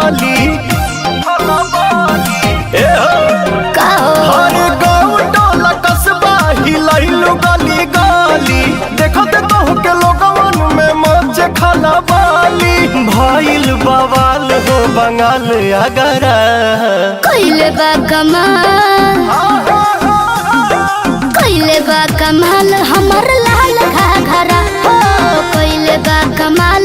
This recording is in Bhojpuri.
बाली हर गाँव टोला कस्बा हिलैलु गली गली देखते तो के लोगवन में मच खाना बाली भइल बवाल हो बंगाल अगरा कइले बा कमाल हमर लाल घाघरा हो कइले बा कमाल